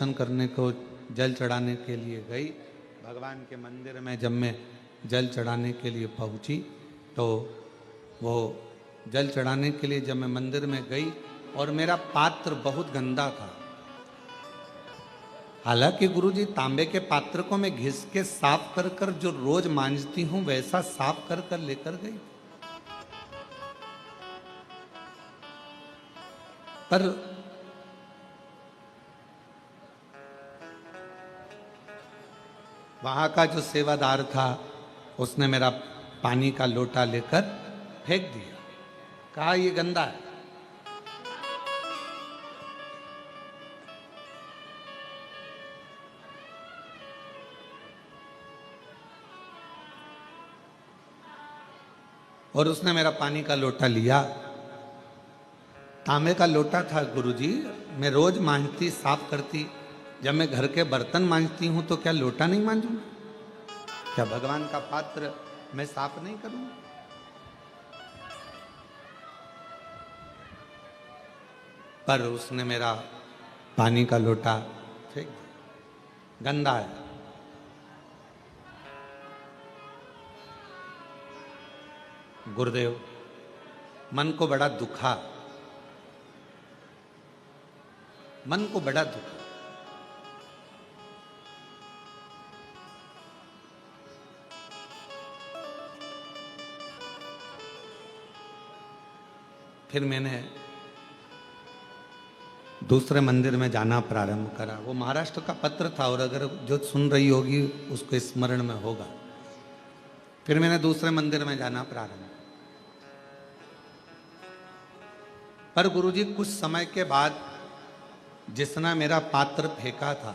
दर्शन करने को जल चढ़ाने के लिए गई। भगवान के मंदिर में जब मैं जल चढ़ाने के लिए पहुंची तो वो जल चढ़ाने के लिए जब मैं मंदिर में गई और मेरा पात्र बहुत गंदा था। हालांकि गुरुजी तांबे के पात्र को मैं घिस के साफ कर कर जो रोज मांजती हूं वैसा साफ कर कर लेकर गई, पर वहां का जो सेवादार था उसने मेरा पानी का लोटा लेकर फेंक दिया, कहा ये गंदा है। और उसने मेरा पानी का लोटा लिया, तांबे का लोटा था गुरुजी, मैं रोज मांजती साफ करती, जब मैं घर के बर्तन मांजती हूं तो क्या लोटा नहीं मांजूंगा? क्या भगवान का पात्र मैं साफ नहीं करूंगा? पर उसने मेरा पानी का लोटा फेंक दिया, गंदा है। गुरुदेव मन को बड़ा दुखा, मन को बड़ा दुखा। फिर मैंने दूसरे मंदिर में जाना प्रारंभ करा। वो महाराष्ट्र का पत्र था और अगर जो सुन रही होगी उसको स्मरण में होगा। फिर मैंने दूसरे मंदिर में जाना प्रारंभ, पर गुरुजी कुछ समय के बाद जिसने मेरा पात्र फेंका था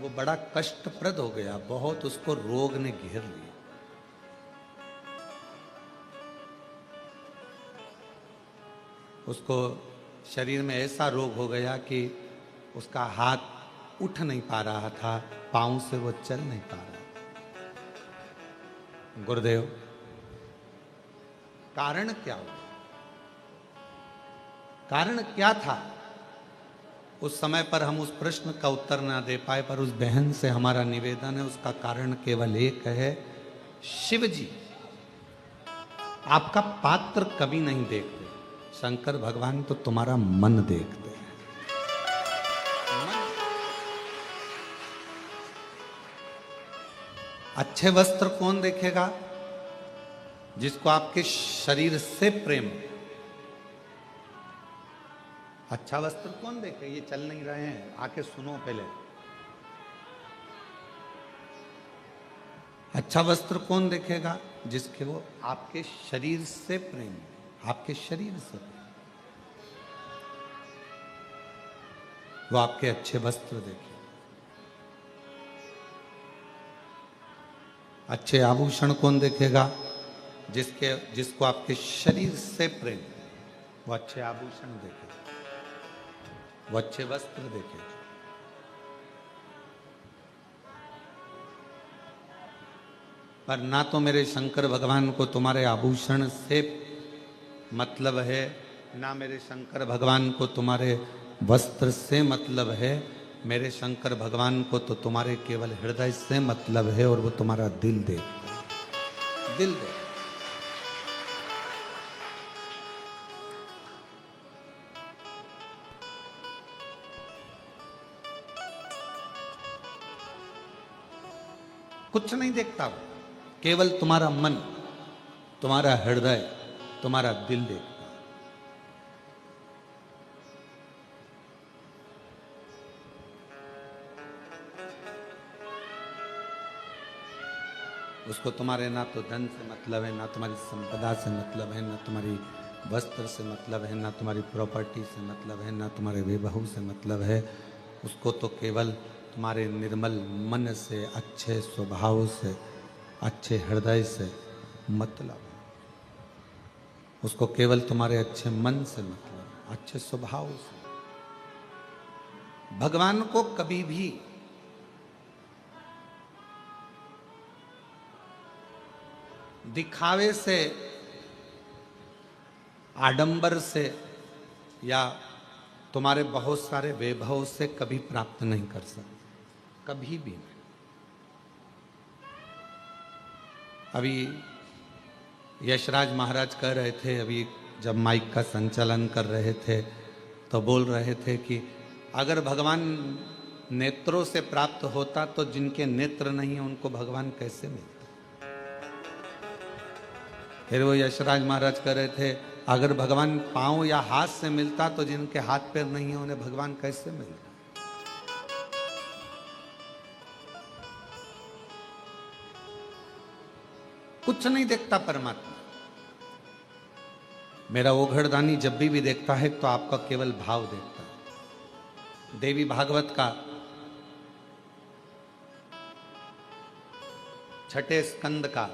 वो बड़ा कष्टप्रद हो गया, बहुत उसको रोग ने घेर लिया। उसको शरीर में ऐसा रोग हो गया कि उसका हाथ उठ नहीं पा रहा था, पांव से वो चल नहीं पा रहा। गुरुदेव कारण क्या हुआ? कारण क्या था? उस समय पर हम उस प्रश्न का उत्तर ना दे पाए, पर उस बहन से हमारा निवेदन है, उसका कारण केवल एक है, शिव जी आपका पात्र कभी नहीं देखते, शंकर भगवान तो तुम्हारा मन देखते हैं। अच्छे वस्त्र कौन देखेगा? जिसको आपके शरीर से प्रेम। अच्छा वस्त्र कौन देखे? ये चल नहीं रहे हैं, आके सुनो पहले। अच्छा वस्त्र कौन देखेगा? जिसके वो आपके शरीर से प्रेम, आपके शरीर से प्रेम, वो आपके अच्छे वस्त्र देखे। अच्छे आभूषण कौन देखेगा? जिसको आपके शरीर से प्रेम, वो अच्छे आभूषण देखे, वो अच्छे वस्त्र देखे। पर ना तो मेरे शंकर भगवान को तुम्हारे आभूषण से मतलब है, ना मेरे शंकर भगवान को तुम्हारे वस्त्र से मतलब है। मेरे शंकर भगवान को तो तुम्हारे केवल हृदय से मतलब है, और वो तुम्हारा दिल देखता है, दिल देखता। कुछ नहीं देखता वो, केवल तुम्हारा मन, तुम्हारा हृदय, तुम्हारा दिल देखता है। उसको तुम्हारे ना तो धन से मतलब है, ना तुम्हारी संपदा से मतलब है, ना तुम्हारी वस्त्र से मतलब है, ना तुम्हारी प्रॉपर्टी से मतलब है, ना तुम्हारे वैभव से मतलब है। उसको तो केवल तुम्हारे निर्मल मन से, अच्छे स्वभाव से, अच्छे हृदय से मतलब। उसको केवल तुम्हारे अच्छे मन से मतलब, अच्छे स्वभाव से। भगवान को कभी भी दिखावे से, आडंबर से या तुम्हारे बहुत सारे वैभव से कभी प्राप्त नहीं कर सकता, कभी भी नहीं। अभी यशराज महाराज कह रहे थे, अभी जब माइक का संचालन कर रहे थे तो बोल रहे थे कि अगर भगवान नेत्रों से प्राप्त होता तो जिनके नेत्र नहीं है उनको भगवान कैसे मिलता। फिर वो यशराज महाराज कह रहे थे अगर भगवान पांव या हाथ से मिलता तो जिनके हाथ पैर नहीं है उन्हें भगवान कैसे मिलता। कुछ नहीं देखता परमात्मा। मेरा ओघड़दानी जब भी देखता है तो आपका केवल भाव देखता है। देवी भागवत का 6ठे स्कंद का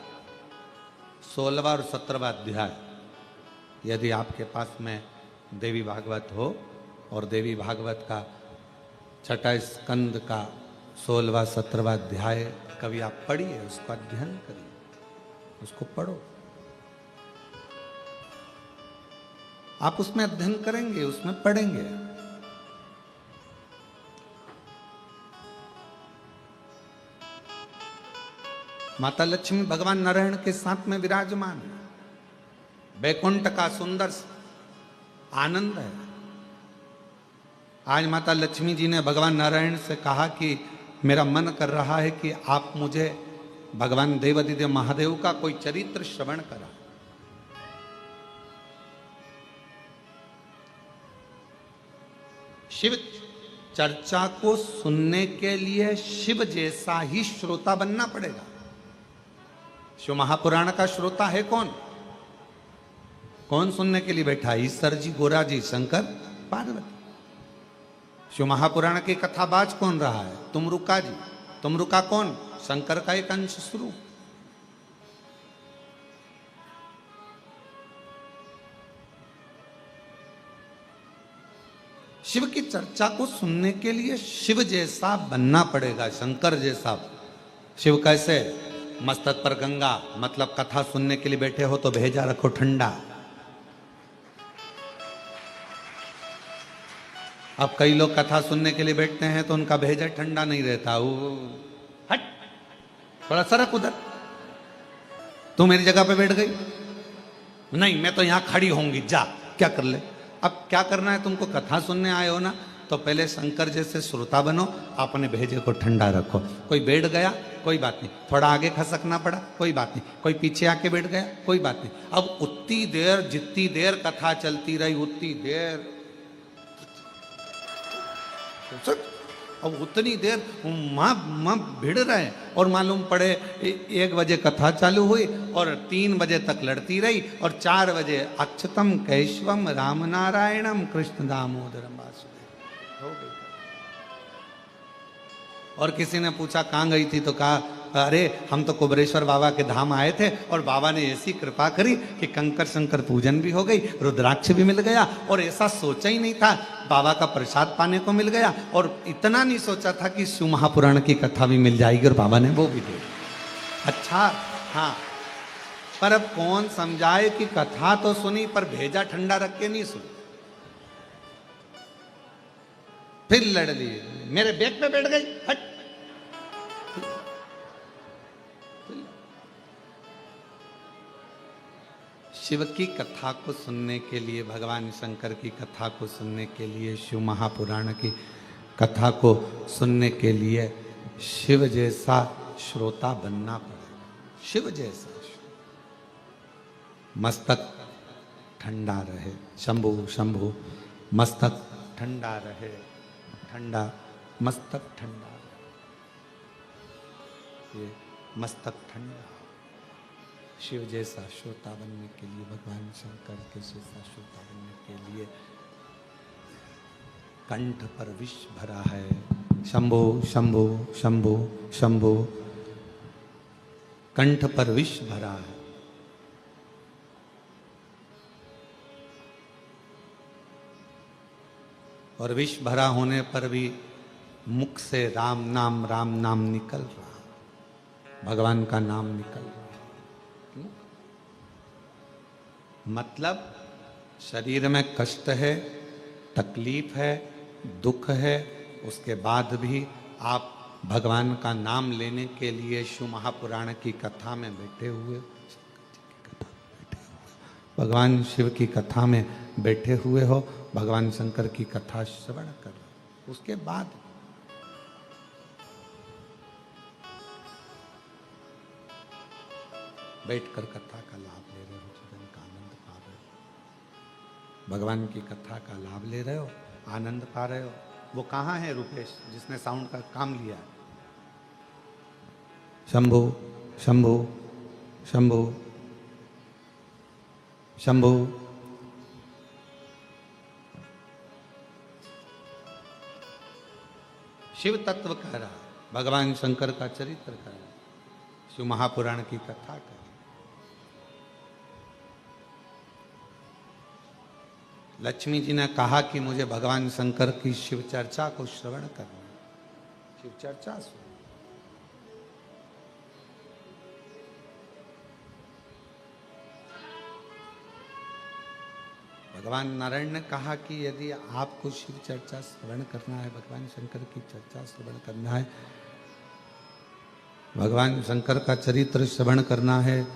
16वां और 17वां अध्याय, यदि आपके पास में देवी भागवत हो और देवी भागवत का 6ठा स्कंद का 16वां 17वां अध्याय कभी आप पढ़िए, उसका अध्ययन करिए, उसको पढ़ो। आप उसमें अध्ययन करेंगे, उसमें पढ़ेंगे। माता लक्ष्मी भगवान नारायण के साथ में विराजमान है। बैकुंठ का सुंदर आनंद है। आज माता लक्ष्मी जी ने भगवान नारायण से कहा कि मेरा मन कर रहा है कि आप मुझे भगवान देवादिदेव महादेव का कोई चरित्र श्रवण करा। शिव चर्चा को सुनने के लिए शिव जैसा ही श्रोता बनना पड़ेगा। शिव महापुराण का श्रोता है कौन? कौन सुनने के लिए बैठा? ईश्वर जी, गोरा जी, शंकर, पार्वती। शिव महापुराण की कथाबाज कौन रहा है? तुमरुका जी। तुमरुका कौन? शंकर का एक अंश स्वरूप। शिव की चर्चा को सुनने के लिए शिव जैसा बनना पड़ेगा, शंकर जैसा। शिव कैसे? मस्तक पर गंगा, मतलब कथा सुनने के लिए बैठे हो तो भेजा रखो ठंडा। अब कई लोग कथा सुनने के लिए बैठते हैं तो उनका भेजा ठंडा नहीं रहता। वो हट, थोड़ा सरक उधर। तू मेरी जगह पे बैठ गई? नहीं, मैं तो यहां खड़ी होंगी, जा, क्या कर ले। अब क्या करना है तुमको? कथा सुनने आए हो ना, तो पहले शंकर जैसे श्रोता बनो, अपने भेजे को ठंडा रखो। कोई बैठ गया, कोई बात नहीं, थोड़ा आगे खसकना पड़ा, कोई बात नहीं, कोई पीछे आके बैठ गया, कोई बात नहीं। अब उतनी देर, जितनी देर कथा चलती रही उतनी देर, अब उतनी देर मां भिड़ रहे। और मालूम पड़े 1 बजे कथा चालू हुई और 3 बजे तक लड़ती रही और 4 बजे अक्षतम कैशवम राम नारायणम कृष्ण दामोदरम वासुदेव हो गई। और किसी ने पूछा कहाँ गई थी, तो कहा अरे हम तो कुबरेश्वर बाबा के धाम आए थे और बाबा ने ऐसी कृपा करी कि कंकर शंकर पूजन भी हो गई, रुद्राक्ष भी मिल गया, और ऐसा सोचा ही नहीं था, बाबा का प्रसाद पाने को मिल गया। और इतना नहीं सोचा था कि शिव महापुराण की कथा भी मिल जाएगी, और बाबा ने वो भी दी। अच्छा, हाँ, पर अब कौन समझाए कि कथा तो सुनी पर भेजा ठंडा रख के नहीं सुनी। फिर लड़ लिए, मेरे बैग पे बैठ गई, हट। शिव की कथा को सुनने के लिए, भगवान शंकर की कथा को सुनने के लिए, शिव महापुराण की कथा को सुनने के लिए शिव जैसा श्रोता बनना पड़ेगा। शिव जैसा मस्तक ठंडा रहे। शंभु शंभु, मस्तक ठंडा रहे, ठंडा, मस्तक ठंडा, ये मस्तक ठंडा। शिव जैसा श्रोता बनने के लिए, भगवान शंकर के जैसा श्रोता बनने के लिए कंठ पर विष भरा है। शंभो शंभो शंभो शंभो, कंठ पर विष भरा है। और विष भरा होने पर भी मुख से राम नाम निकल रहा, भगवान का नाम निकल रहा। मतलब शरीर में कष्ट है, तकलीफ है, दुख है, उसके बाद भी आप भगवान का नाम लेने के लिए शिव महापुराण की कथा में बैठे हुए, भगवान शिव की कथा में बैठे हुए हो, भगवान शंकर की कथा श्रवण कर रहे हो, उसके बाद बैठकर कथा का लाभ ले रहे हो, जीवन का आनंद पा रहे हो, भगवान की कथा का लाभ ले रहे हो, आनंद पा रहे हो। वो कहाँ है रूपेश जिसने साउंड का काम लिया है? शंभु शंभु शंभु शंभु, शिव तत्व कह रहा है, भगवान शंकर का चरित्र कह रहा है, शिव महापुराण की कथा कर। लक्ष्मी जी ने कहा कि मुझे भगवान शंकर की शिव चर्चा को श्रवण करना, शिव चर्चा सुन। भगवान नारायण ने कहा कि यदि आपको शिव चर्चा श्रवण करना है, भगवान शंकर की चर्चा श्रवण करना है, भगवान शंकर का चरित्र श्रवण करना है,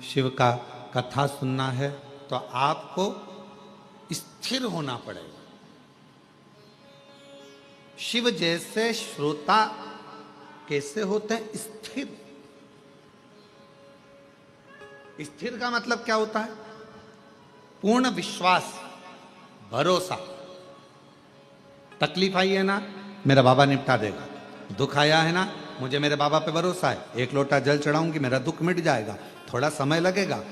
शिव का कथा सुनना है, तो आपको स्थिर होना पड़ेगा। शिव जैसे श्रोता कैसे होते हैं? स्थिर। स्थिर का मतलब क्या होता है? पूर्ण विश्वास, भरोसा। तकलीफ आई है ना, मेरा बाबा निपटा देगा। दुख आया है ना, मुझे मेरे बाबा पे भरोसा है, एक लोटा जल चढ़ाऊंगी, मेरा दुख मिट जाएगा। थोड़ा समय लगेगा।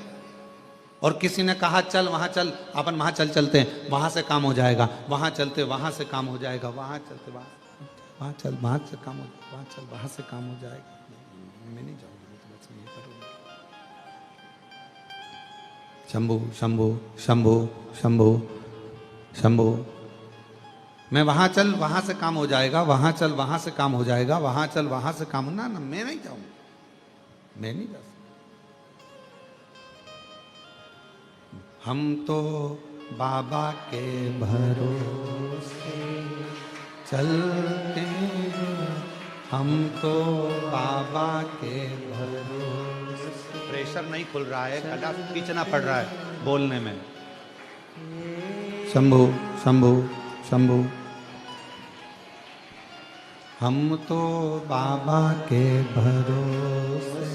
और किसी ने कहा चल वहां चल, अपन वहां चलते हैं, वहां से काम हो जाएगा, वहां चलते वहां से काम हो जाएगा, वहां चलते वहां चल वहां से काम हो जाएगा, वहां चल वहां से काम हो जाएगा। मैं नहीं जाऊंगा, तो बस मैं ये करूंगा। शंभु शंभु शंभु शंभु शंभु, मैं वहां चल वहां से काम हो जाएगा, वहां चल वहां से काम हो जाएगा, वहां चल वहां से काम ना ना, मैं नहीं जाऊंगा, मैं नहीं जा सकता। हम तो बाबा के भरोसे चलते हैं, हम तो बाबा के भरोसे। प्रेशर नहीं खुल रहा है, गला खींचना पड़ रहा है बोलने में। शंभु शंभु शंभु, हम तो बाबा के भरोसे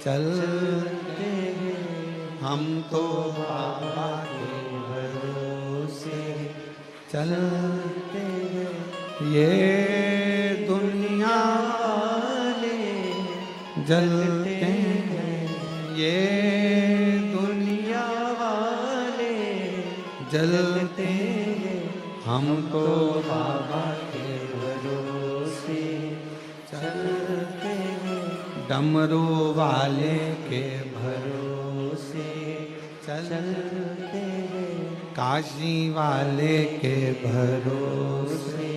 चलते हैं, हम तो बाबा के भरोसे चलते हैं। ये दुनिया वाले जलते हैं, ये दुनिया वाले जलते हैं, हम तो बाबा के भरोसे चलते हैं। डमरू वाले के भरोसे चलते हैं, काशी वाले के भरोसे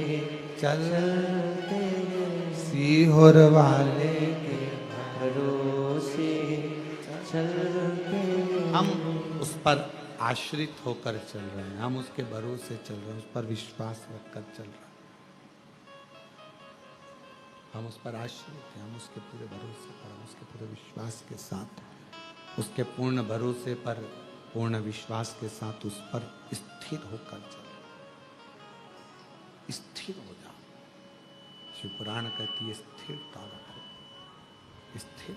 चलते हैं, सीहोर वाले के भरोसे चलते हैं। हम उस पर आश्रित होकर चल रहे हैं, हम उसके भरोसे चल रहे हैं, उस पर विश्वास रखकर चल रहे हैं, हम उस पर आश्रित हैं, हम उसके पूरे भरोसे पर, हम उसके पूरे विश्वास के साथ, उसके पूर्ण भरोसे पर, पूर्ण विश्वास के साथ उस पर स्थिर होकर चल। स्थिर हो जाओ। शिव पुराण कहती है स्थिरता रखो, स्थिर।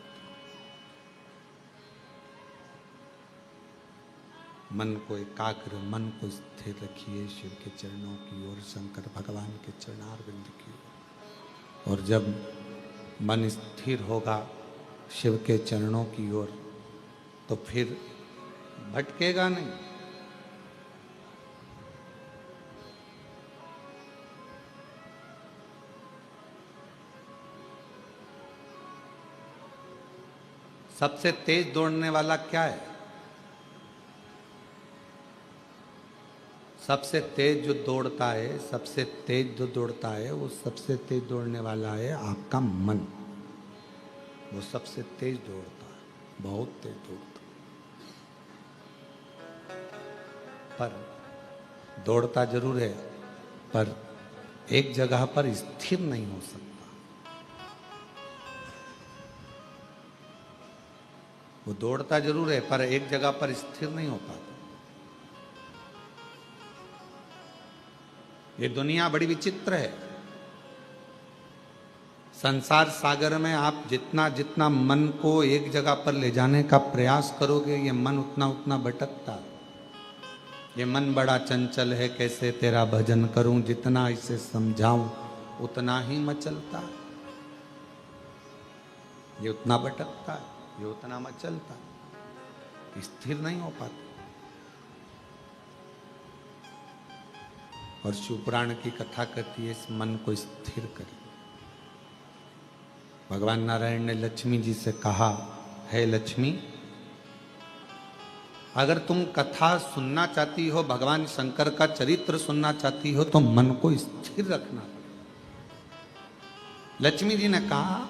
मन को एकाग्र, मन को स्थिर रखिए शिव के चरणों की ओर, शंकर भगवान के चरणारविंद की ओर। और जब मन स्थिर होगा शिव के चरणों की ओर, तो फिर भटकेगा नहीं। सबसे तेज दौड़ने वाला क्या है? सबसे तेज जो दौड़ता है, सबसे तेज जो दौड़ता है, वो सबसे तेज दौड़ने वाला है आपका मन। वो सबसे तेज दौड़ता है, बहुत तेज दौड़ता है। पर दौड़ता जरूर है पर एक जगह पर स्थिर नहीं हो सकता। वो दौड़ता जरूर है पर एक जगह पर स्थिर नहीं हो पाता। ये दुनिया बड़ी विचित्र है। संसार सागर में आप जितना जितना मन को एक जगह पर ले जाने का प्रयास करोगे, ये मन उतना उतना भटकता है। ये मन बड़ा चंचल है, कैसे तेरा भजन करूं, जितना इसे समझाऊं उतना ही मचलता है। ये उतना भटकता है, ये उतना मचलता है, स्थिर नहीं हो पाता। और शिवपुराण की कथा कहती है इस मन को स्थिर करे। भगवान नारायण ने लक्ष्मी जी से कहा, है लक्ष्मी, अगर तुम कथा सुनना चाहती हो, भगवान शंकर का चरित्र सुनना चाहती हो, तो मन को स्थिर रखना पड़ेगा। लक्ष्मी जी ने कहा,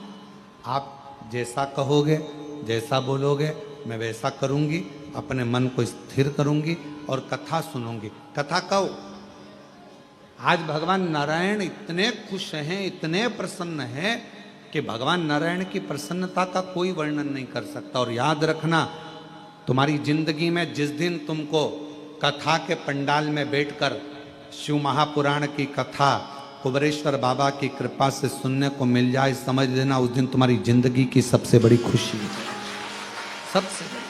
आप जैसा कहोगे, जैसा बोलोगे, मैं वैसा करूंगी, अपने मन को स्थिर करूंगी और कथा सुनूंगी। कथा कहो। आज भगवान नारायण इतने खुश हैं, इतने प्रसन्न हैं कि भगवान नारायण की प्रसन्नता का कोई वर्णन नहीं कर सकता। और याद रखना, तुम्हारी जिंदगी में जिस दिन तुमको कथा के पंडाल में बैठकर शिव महापुराण की कथा कुबेरेश्वर बाबा की कृपा से सुनने को मिल जाए, समझ लेना उस दिन तुम्हारी जिंदगी की सबसे बड़ी खुशी है। सबसे बड़ी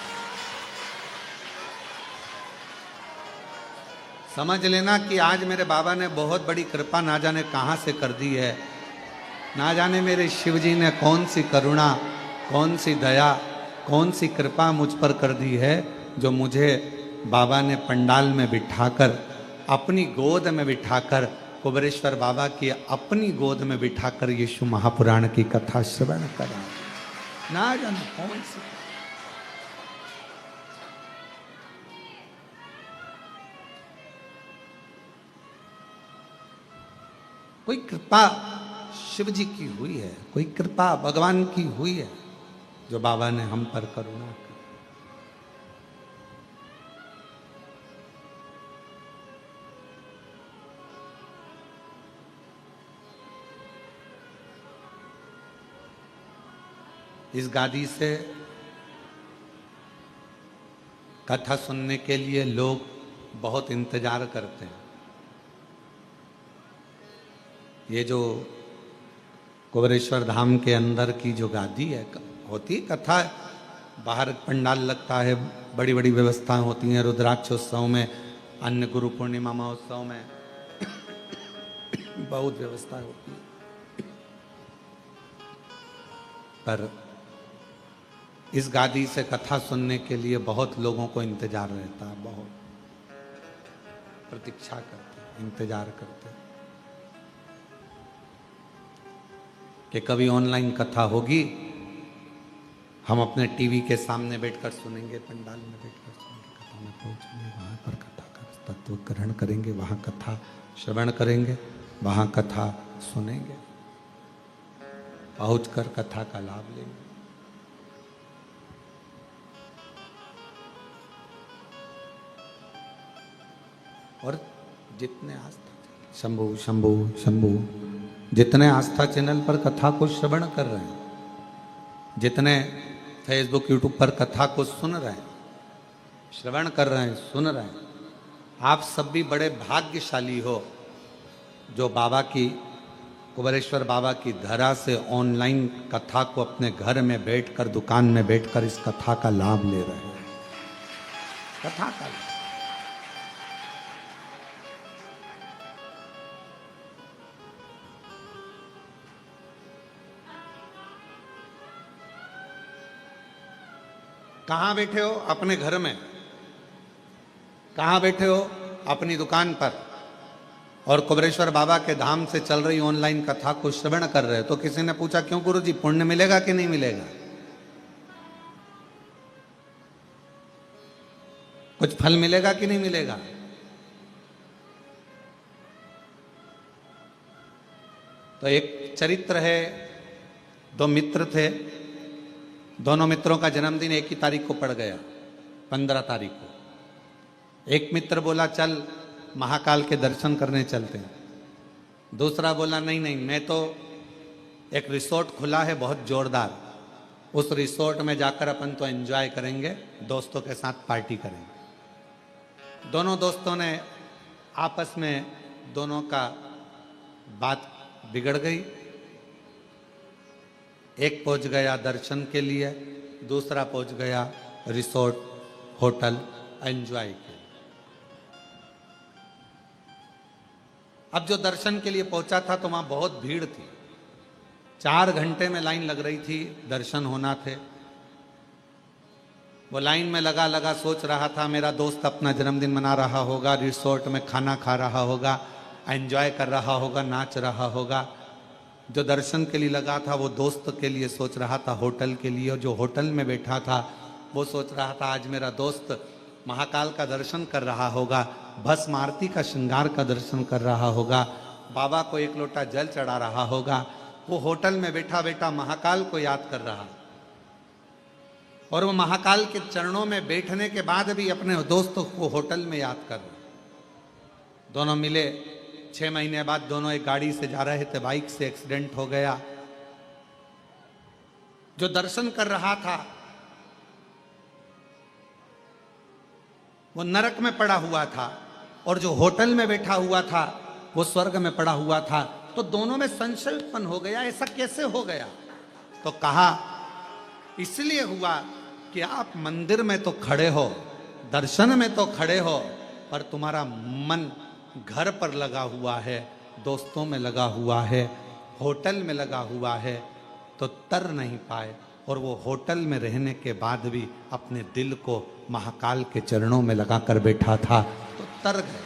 समझ लेना कि आज मेरे बाबा ने बहुत बड़ी कृपा ना जाने कहां से कर दी है। ना जाने मेरे शिव जी ने कौन सी करुणा, कौन सी दया, कौन सी कृपा मुझ पर कर दी है, जो मुझे बाबा ने पंडाल में बिठाकर, अपनी गोद में बिठाकर, कुबेरेश्वर बाबा की अपनी गोद में बिठाकर यीशु महापुराण की कथा श्रवण करा। ना जाने कौन सी। कोई कृपा शिव जी की हुई है, कोई कृपा भगवान की हुई है, जो बाबा ने हम पर करुणा की। इस गादी से कथा सुनने के लिए लोग बहुत इंतजार करते हैं। ये जो कुबेरेश्वर धाम के अंदर की जो गादी है, होती कथा, बाहर पंडाल लगता है, बड़ी बड़ी व्यवस्थाएं होती हैं, रुद्राक्ष उत्सव में, अन्य गुरु पूर्णिमा महोत्सव में बहुत व्यवस्था होती है। पर इस गादी से कथा सुनने के लिए बहुत लोगों को इंतजार रहता है, बहुत प्रतीक्षा करते हैं, इंतजार करते हैं कि कभी ऑनलाइन कथा होगी, हम अपने टीवी के सामने बैठकर सुनेंगे, पंडाल में बैठकर सुनेंगे, कथा में पहुंचेंगे, वहां पर कथा का तत्व ग्रहण करेंगे, वहां कथा श्रवण करेंगे, वहां कथा सुनेंगे, पहुंचकर कथा का लाभ लेंगे। और जितने आस्था, शंभु शंभु शंभु, जितने आस्था चैनल पर कथा को श्रवण कर रहे हैं, जितने फेसबुक यूट्यूब पर कथा को सुन रहे हैं, श्रवण कर रहे हैं, सुन रहे हैं, आप सब भी बड़े भाग्यशाली हो जो बाबा की, कुबेरेश्वर बाबा की धरा से ऑनलाइन कथा को अपने घर में बैठकर, दुकान में बैठकर इस कथा का लाभ ले रहे हैं। कथा का लाभ। कहाँ बैठे हो? अपने घर में। कहाँ बैठे हो? अपनी दुकान पर। और कुबेरेश्वर बाबा के धाम से चल रही ऑनलाइन कथा को श्रवण कर रहे हो। तो किसी ने पूछा, क्यों गुरुजी, पुण्य मिलेगा कि नहीं मिलेगा? कुछ फल मिलेगा कि नहीं मिलेगा? तो एक चरित्र है, दो मित्र थे, दोनों मित्रों का जन्मदिन एक ही तारीख को पड़ गया, 15 तारीख को। एक मित्र बोला, चल महाकाल के दर्शन करने चलते हैं। दूसरा बोला नहीं नहीं, मैं तो एक रिसोर्ट खुला है बहुत जोरदार, उस रिसोर्ट में जाकर अपन तो एंजॉय करेंगे, दोस्तों के साथ पार्टी करेंगे। दोनों दोस्तों ने आपस में दोनों का बात बिगड़ गई। एक पहुंच गया दर्शन के लिए, दूसरा पहुंच गया रिसोर्ट होटल एंजॉय के लिए। अब जो दर्शन के लिए पहुंचा था तो वहां बहुत भीड़ थी, 4 घंटे में लाइन लग रही थी, दर्शन होना थे। वो लाइन में लगा लगा सोच रहा था मेरा दोस्त अपना जन्मदिन मना रहा होगा, रिसोर्ट में खाना खा रहा होगा, एंजॉय कर रहा होगा, नाच रहा होगा। जो दर्शन के लिए लगा था वो दोस्त के लिए सोच रहा था होटल के लिए, और जो होटल में बैठा था वो सोच रहा था आज मेरा दोस्त महाकाल का दर्शन कर रहा होगा, भस्म आरती का श्रृंगार का दर्शन कर रहा होगा, बाबा को एक लोटा जल चढ़ा रहा होगा। वो होटल में बैठा बैठा महाकाल को याद कर रहा, और वो महाकाल के चरणों में बैठने के बाद भी अपने दोस्तों को होटल में याद कर रहा। दोनों मिले, 6 महीने बाद दोनों एक गाड़ी से जा रहे थे, बाइक से एक्सीडेंट हो गया। जो दर्शन कर रहा था वो नरक में पड़ा हुआ था, और जो होटल में बैठा हुआ था वो स्वर्ग में पड़ा हुआ था। तो दोनों में संशय उत्पन्न हो गया, ऐसा कैसे हो गया? तो कहा इसलिए हुआ कि आप मंदिर में तो खड़े हो, दर्शन में तो खड़े हो, पर तुम्हारा मन घर पर लगा हुआ है, दोस्तों में लगा हुआ है, होटल में लगा हुआ है, तो तर नहीं पाए। और वो होटल में रहने के बाद भी अपने दिल को महाकाल के चरणों में लगाकर बैठा था, तो तर गए।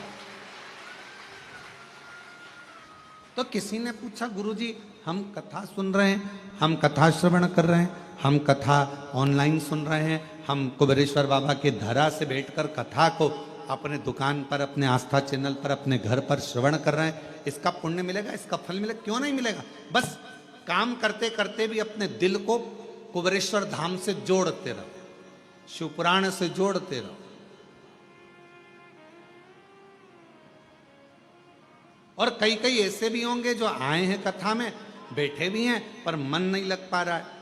तो किसी ने पूछा गुरुजी हम कथा सुन रहे हैं, हम कथा श्रवण कर रहे हैं, हम कथा ऑनलाइन सुन रहे हैं, हम कुबेरेश्वर बाबा के धरा से बैठकर कथा को अपने दुकान पर, अपने आस्था चैनल पर, अपने घर पर श्रवण कर रहे हैं, इसका पुण्य मिलेगा, इसका फल मिलेगा? क्यों नहीं मिलेगा? बस काम करते करते भी अपने दिल को कुबेरेश्वर धाम से जोड़ते रहो, शिवपुराण से जोड़ते रहो। और कई कई ऐसे भी होंगे जो आए हैं कथा में, बैठे भी हैं, पर मन नहीं लग पा रहा है।